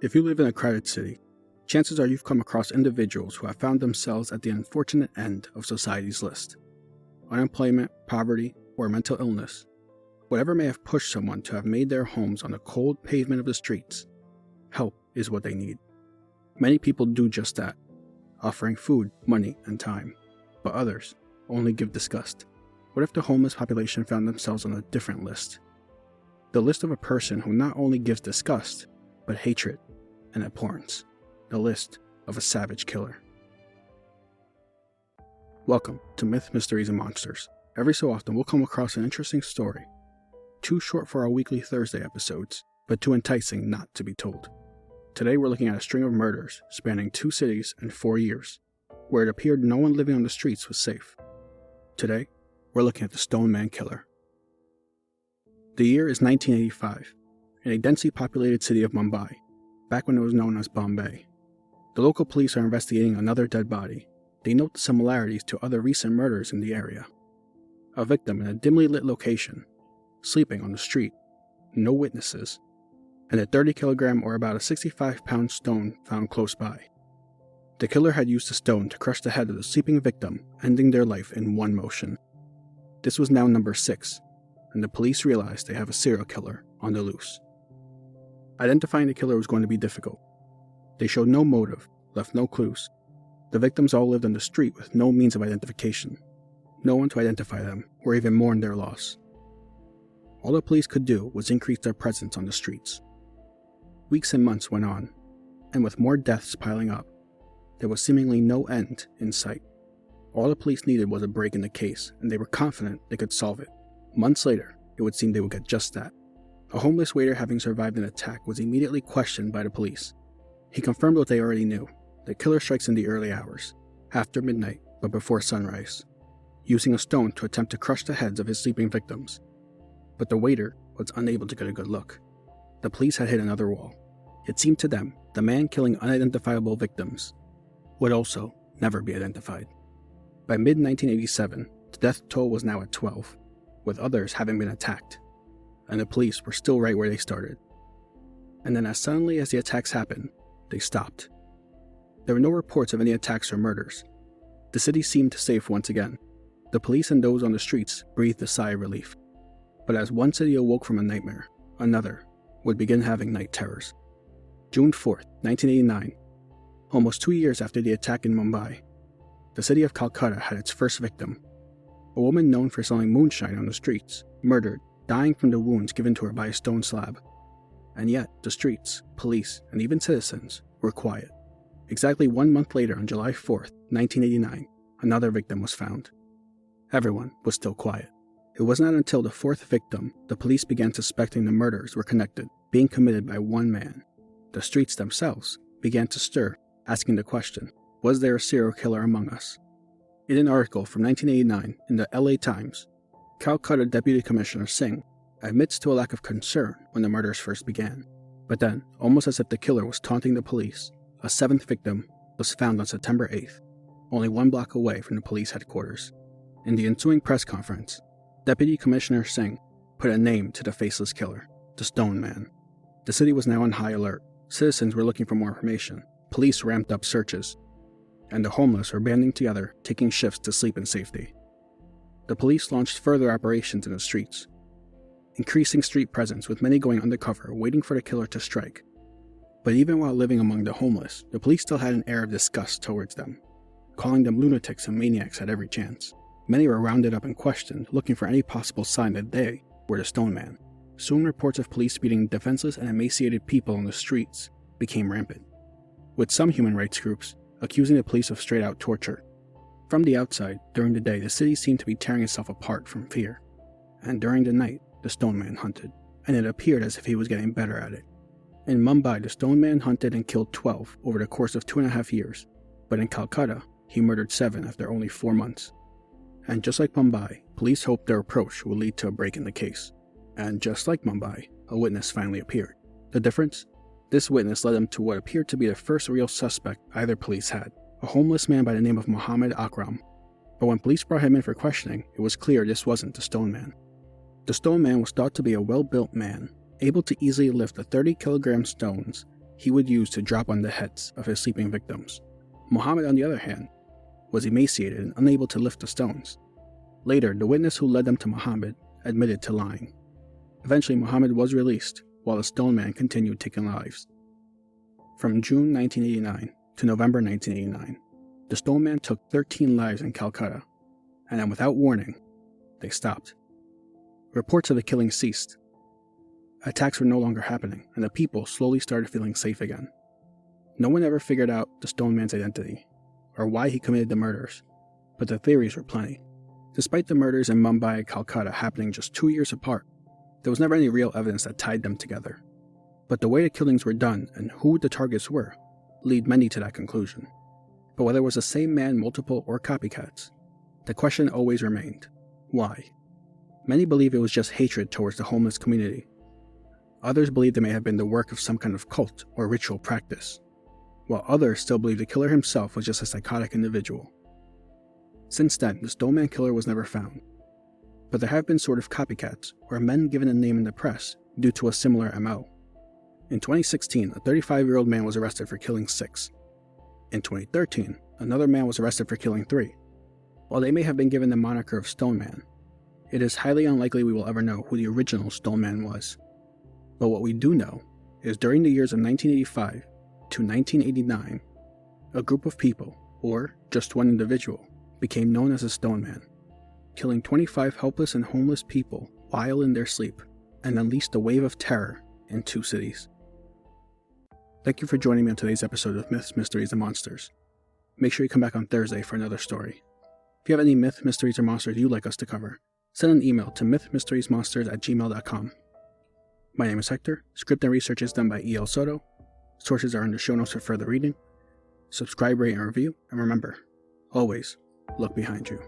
If you live in a crowded city, chances are you've come across individuals who have found themselves at the unfortunate end of society's list. Unemployment, poverty, or mental illness, whatever may have pushed someone to have made their homes on the cold pavement of the streets, help is what they need. Many people do just that, offering food, money, and time, but others only give disgust. What if the homeless population found themselves on a different list? The list of a person who not only gives disgust, but hatred and abhorrence. The list of a savage killer. Welcome to Myth, Mysteries, and Monsters. Every so often we'll come across an interesting story. Too short for our weekly Thursday episodes, but too enticing not to be told. Today we're looking at a string of murders spanning 2 cities and 4 years, where it appeared no one living on the streets was safe. Today, we're looking at the Stoneman Killer. The year is 1985, in a densely populated city of Mumbai, back when it was known as Bombay. The local police are investigating another dead body. They note the similarities to other recent murders in the area. A victim in a dimly lit location, sleeping on the street, no witnesses, and a 30-kilogram or about a 65-pound stone found close by. The killer had used the stone to crush the head of the sleeping victim, ending their life in one motion. This was now number 6, and the police realized they have a serial killer on the loose. Identifying the killer was going to be difficult. They showed no motive, left no clues. The victims all lived on the street with no means of identification. No one to identify them, or even mourn their loss. All the police could do was increase their presence on the streets. Weeks and months went on, and with more deaths piling up, there was seemingly no end in sight. All the police needed was a break in the case, and they were confident they could solve it. Months later, it would seem they would get just that. A homeless waiter having survived an attack was immediately questioned by the police. He confirmed what they already knew. The killer strikes in the early hours, after midnight but before sunrise, using a stone to attempt to crush the heads of his sleeping victims. But the waiter was unable to get a good look. The police had hit another wall. It seemed to them the man killing unidentifiable victims would also never be identified. By mid-1987, the death toll was now at 12, with others having been attacked, and the police were still right where they started. And then as suddenly as the attacks happened, they stopped. There were no reports of any attacks or murders. The city seemed safe once again. The police and those on the streets breathed a sigh of relief. But as one city awoke from a nightmare, another would begin having night terrors. June 4th, 1989, almost 2 years after the attack in Mumbai, the city of Kolkata had its first victim. A woman known for selling moonshine on the streets, murdered, dying from the wounds given to her by a stone slab. And yet, the streets, police, and even citizens were quiet. Exactly 1 month later, on July 4th, 1989, another victim was found. Everyone was still quiet. It was not until the 4th victim the police began suspecting the murders were connected, being committed by one man. The streets themselves began to stir, asking the question, was there a serial killer among us? In an article from 1989 in the LA Times, Calcutta Deputy Commissioner Singh admits to a lack of concern when the murders first began. But then, almost as if the killer was taunting the police, a 7th victim was found on September 8th, only 1 block away from the police headquarters. In the ensuing press conference, Deputy Commissioner Singh put a name to the faceless killer, the Stone Man. The city was now on high alert. Citizens were looking for more information. Police ramped up searches, and the homeless were banding together, taking shifts to sleep in safety. The police launched further operations in the streets, increasing street presence with many going undercover, waiting for the killer to strike. But even while living among the homeless, the police still had an air of disgust towards them, calling them lunatics and maniacs at every chance. Many were rounded up and questioned, looking for any possible sign that they were the Stone Man. Soon reports of police beating defenseless and emaciated people on the streets became rampant, with some human rights groups accusing the police of straight-out torture. From the outside, during the day, the city seemed to be tearing itself apart from fear. And during the night, the Stone Man hunted, and it appeared as if he was getting better at it. In Mumbai, the Stone Man hunted and killed 12 over the course of 2.5 years, but in Calcutta, he murdered 7 after only 4 months. And just like Mumbai, police hoped their approach would lead to a break in the case. And just like Mumbai, a witness finally appeared. The difference? This witness led them to what appeared to be the first real suspect either police had, a homeless man by the name of Muhammad Akram. But when police brought him in for questioning, it was clear this wasn't the Stone Man. The Stone Man was thought to be a well-built man, able to easily lift the 30-kilogram stones he would use to drop on the heads of his sleeping victims. Muhammad, on the other hand, was emaciated and unable to lift the stones. Later, the witness who led them to Muhammad admitted to lying. Eventually, Muhammad was released, while the Stoneman continued taking lives. From June 1989 to November 1989, the Stoneman took 13 lives in Calcutta, and then without warning, they stopped. Reports of the killing ceased. Attacks were no longer happening, and the people slowly started feeling safe again. No one ever figured out the Stoneman's identity, or why he committed the murders, but the theories were plenty. Despite the murders in Mumbai and Kolkata happening just 2 years apart, there was never any real evidence that tied them together. But the way the killings were done and who the targets were lead many to that conclusion. But whether it was the same man, multiple, or copycats, the question always remained: why? Many believe it was just hatred towards the homeless community. Others believe it may have been the work of some kind of cult or ritual practice, while others still believe the killer himself was just a psychotic individual. Since then, the Stoneman Killer was never found, but there have been sort of copycats, or men given a name in the press due to a similar MO. In 2016, a 35-year-old man was arrested for killing 6. In 2013, another man was arrested for killing 3. While they may have been given the moniker of Stoneman, it is highly unlikely we will ever know who the original Stoneman was. But what we do know is during the years of 1985 to 1989, a group of people, or just one individual, became known as a Stoneman, killing 25 helpless and homeless people while in their sleep, and unleashed a wave of terror in 2 cities. Thank you for joining me on today's episode of Myths, Mysteries, and Monsters. Make sure you come back on Thursday for another story. If you have any myth, mysteries, or monsters you'd like us to cover, send an email to mythmysteriesmonsters@gmail.com. My name is Hector. Script and research is done by E.L Soto. Sources are in the show notes for further reading. Subscribe, rate, and review, and remember, always look behind you.